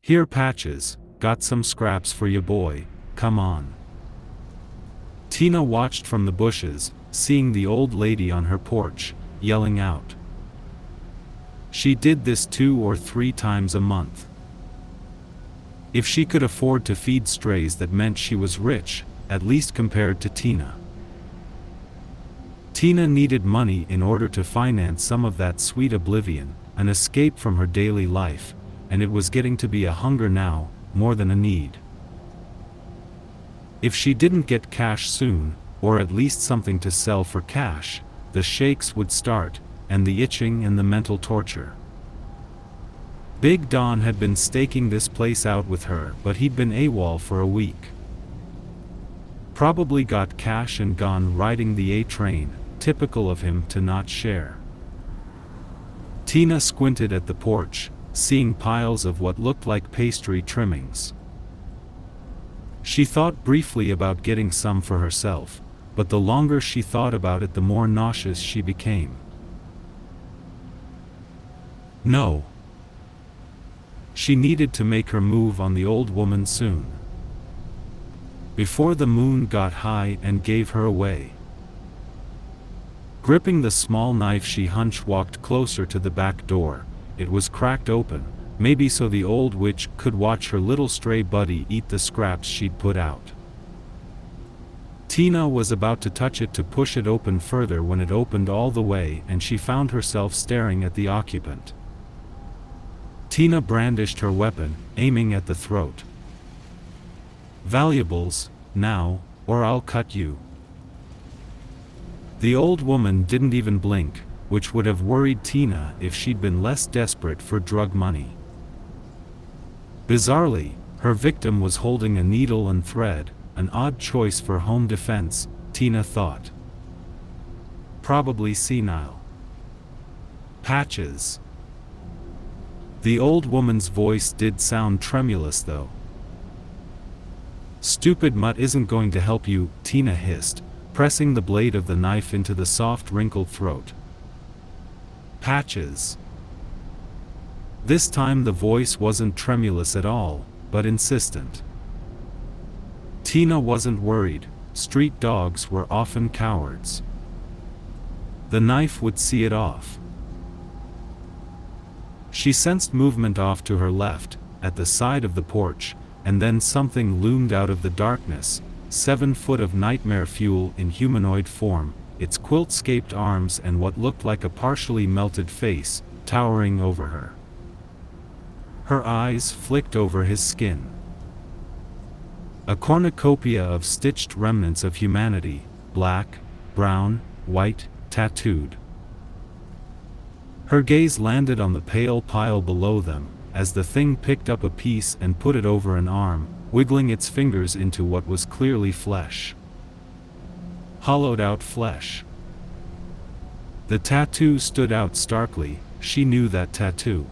Here Patches, got some scraps for ya boy, come on. Tina watched from the bushes, seeing the old lady on her porch, yelling out. She did this 2 or 3 times a month. If she could afford to feed strays, that meant she was rich, at least compared to Tina. Tina needed money in order to finance some of that sweet oblivion, an escape from her daily life, and it was getting to be a hunger now, more than a need. If she didn't get cash soon, or at least something to sell for cash, the shakes would start, and the itching and the mental torture. Big Don had been staking this place out with her, but he'd been AWOL for a week. Probably got cash and gone riding the A train, typical of him to not share. Tina squinted at the porch, seeing piles of what looked like pastry trimmings. She thought briefly about getting some for herself, but the longer she thought about it, the more nauseous she became. No. She needed to make her move on the old woman soon, before the moon got high and gave her away. Gripping the small knife, she hunch-walked closer to the back door. It was cracked open, maybe so the old witch could watch her little stray buddy eat the scraps she'd put out. Tina was about to touch it to push it open further when it opened all the way and she found herself staring at the occupant. Tina brandished her weapon, aiming at the throat. "Valuables, now, or I'll cut you." The old woman didn't even blink, which would have worried Tina if she'd been less desperate for drug money. Bizarrely, her victim was holding a needle and thread, an odd choice for home defense, Tina thought. Probably senile. "Patches." The old woman's voice did sound tremulous though. "Stupid mutt isn't going to help you," Tina hissed, pressing the blade of the knife into the soft wrinkled throat. "Patches." This time the voice wasn't tremulous at all, but insistent. Tina wasn't worried, street dogs were often cowards. The knife would see it off. She sensed movement off to her left, at the side of the porch, and then something loomed out of the darkness, 7 foot of nightmare fuel in humanoid form, its quilt-scaped arms and what looked like a partially melted face, towering over her. Her eyes flicked over his skin. A cornucopia of stitched remnants of humanity, black, brown, white, tattooed. Her gaze landed on the pale pile below them, as the thing picked up a piece and put it over an arm, wiggling its fingers into what was clearly flesh. Hollowed out flesh. The tattoo stood out starkly. She knew that tattoo.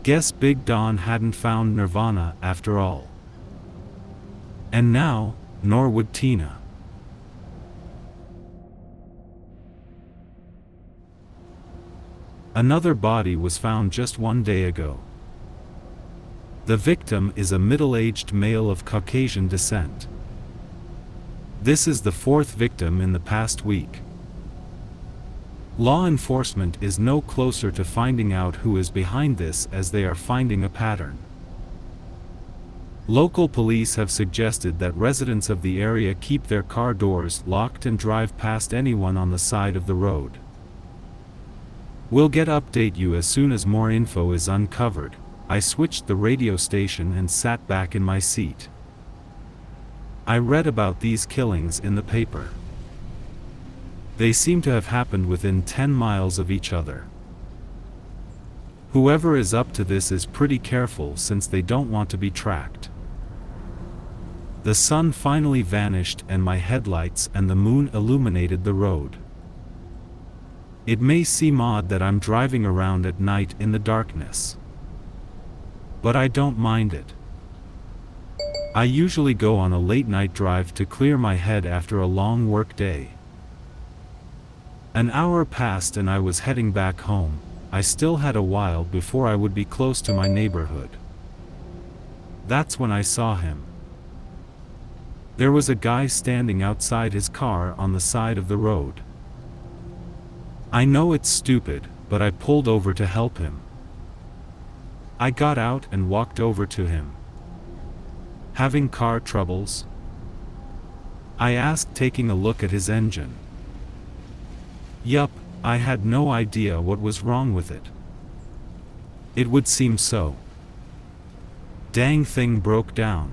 Guess Big Don hadn't found Nirvana after all. And now, nor would Tina. Another body was found just 1 day ago. The victim is a middle-aged male of Caucasian descent. This is the 4th victim in the past week. Law enforcement is no closer to finding out who is behind this as they are finding a pattern. Local police have suggested that residents of the area keep their car doors locked and drive past anyone on the side of the road. We'll update you as soon as more info is uncovered. I switched the radio station and sat back in my seat. I read about these killings in the paper. They seem to have happened within 10 miles of each other. Whoever is up to this is pretty careful since they don't want to be tracked. The sun finally vanished and my headlights and the moon illuminated the road. It may seem odd that I'm driving around at night in the darkness, but I don't mind it. I usually go on a late-night drive to clear my head after a long work day. An hour passed and I was heading back home, I still had a while before I would be close to my neighborhood. That's when I saw him. There was a guy standing outside his car on the side of the road. I know it's stupid, but I pulled over to help him. I got out and walked over to him. "Having car troubles?" I asked, taking a look at his engine. Yup, I had no idea what was wrong with it. It would seem so. Dang thing broke down.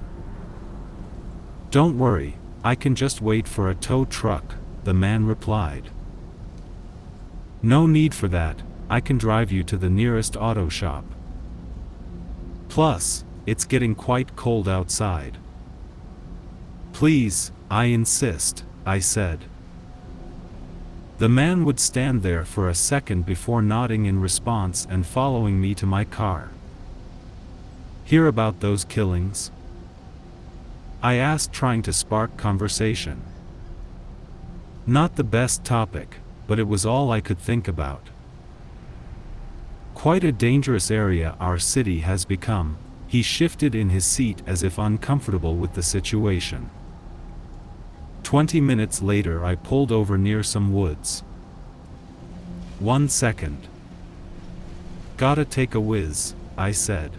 "Don't worry, I can just wait for a tow truck," the man replied. "No need for that, I can drive you to the nearest auto shop. Plus, it's getting quite cold outside." "Please, I insist," I said. The man would stand there for a second before nodding in response and following me to my car. "Hear about those killings?" I asked, trying to spark conversation. Not the best topic, but it was all I could think about. "Quite a dangerous area our city has become." He shifted in his seat as if uncomfortable with the situation. 20 minutes later I pulled over near some woods. "1 second. Gotta take a whiz," I said.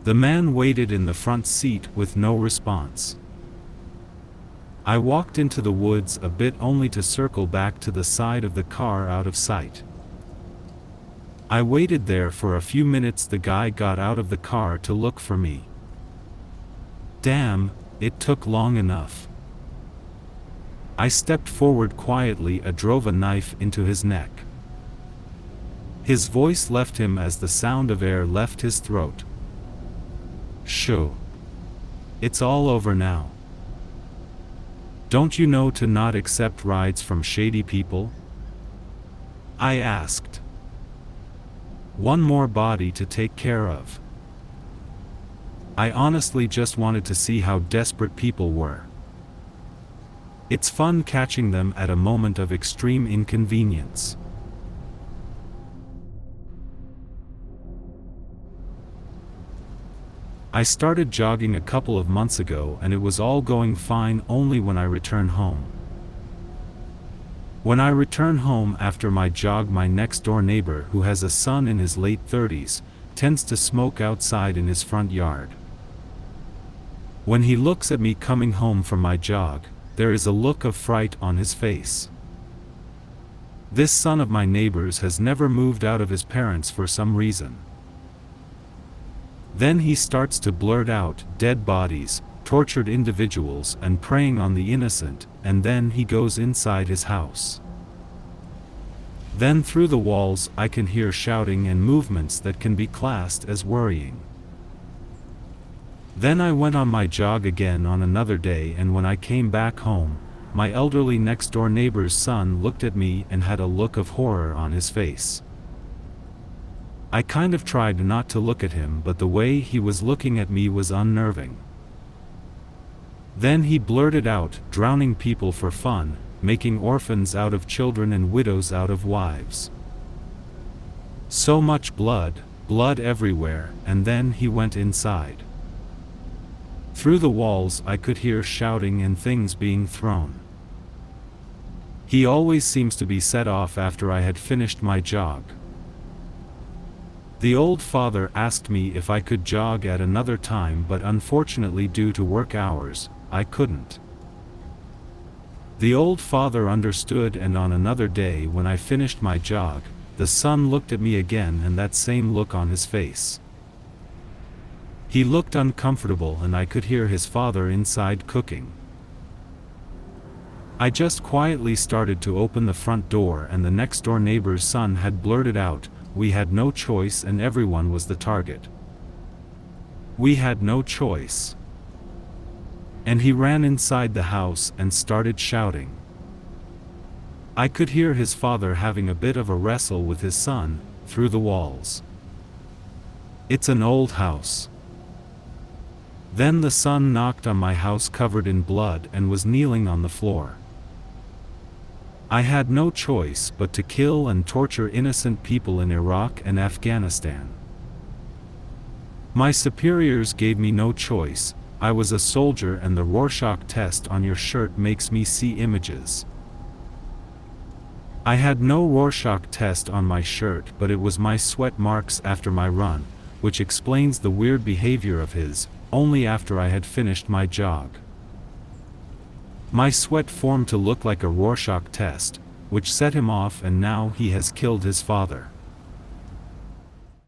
The man waited in the front seat with no response. I walked into the woods a bit, only to circle back to the side of the car out of sight. I waited there for a few minutes. The guy got out of the car to look for me. Damn, it took long enough. I stepped forward quietly and drove a knife into his neck. His voice left him as the sound of air left his throat. "Shoo. It's all over now. Don't you know to not accept rides from shady people?" I asked. "One more body to take care of." I honestly just wanted to see how desperate people were. It's fun catching them at a moment of extreme inconvenience. I started jogging a couple of months ago and it was all going fine only when I returned home. When I return home after my jog, my next-door neighbor, who has a son in his late 30s, tends to smoke outside in his front yard. When he looks at me coming home from my jog, there is a look of fright on his face. This son of my neighbor's has never moved out of his parents for some reason. Then he starts to blurt out dead bodies, tortured individuals, and preying on the innocent, and then he goes inside his house. Then through the walls I can hear shouting and movements that can be classed as worrying. Then I went on my jog again on another day, and when I came back home, my elderly next-door neighbor's son looked at me and had a look of horror on his face. I kind of tried not to look at him, but the way he was looking at me was unnerving. Then he blurted out, "Drowning people for fun, making orphans out of children and widows out of wives. So much blood, blood everywhere," and then he went inside. Through the walls I could hear shouting and things being thrown. He always seems to be set off after I had finished my jog. The old father asked me if I could jog at another time, but unfortunately due to work hours, I couldn't. The old father understood, and on another day when I finished my jog, the son looked at me again, and that same look on his face. He looked uncomfortable, and I could hear his father inside cooking. I just quietly started to open the front door, and the next-door neighbor's son had blurted out, "We had no choice, and everyone was the target. We had no choice." And he ran inside the house and started shouting. I could hear his father having a bit of a wrestle with his son, through the walls. It's an old house. Then the son knocked on my house covered in blood and was kneeling on the floor. I had no choice but to kill and torture innocent people in Iraq and Afghanistan. My superiors gave me no choice. I was a soldier, and the Rorschach test on your shirt makes me see images. I had no Rorschach test on my shirt, but it was my sweat marks after my run, which explains the weird behavior of his, only after I had finished my jog. My sweat formed to look like a Rorschach test, which set him off, and now he has killed his father.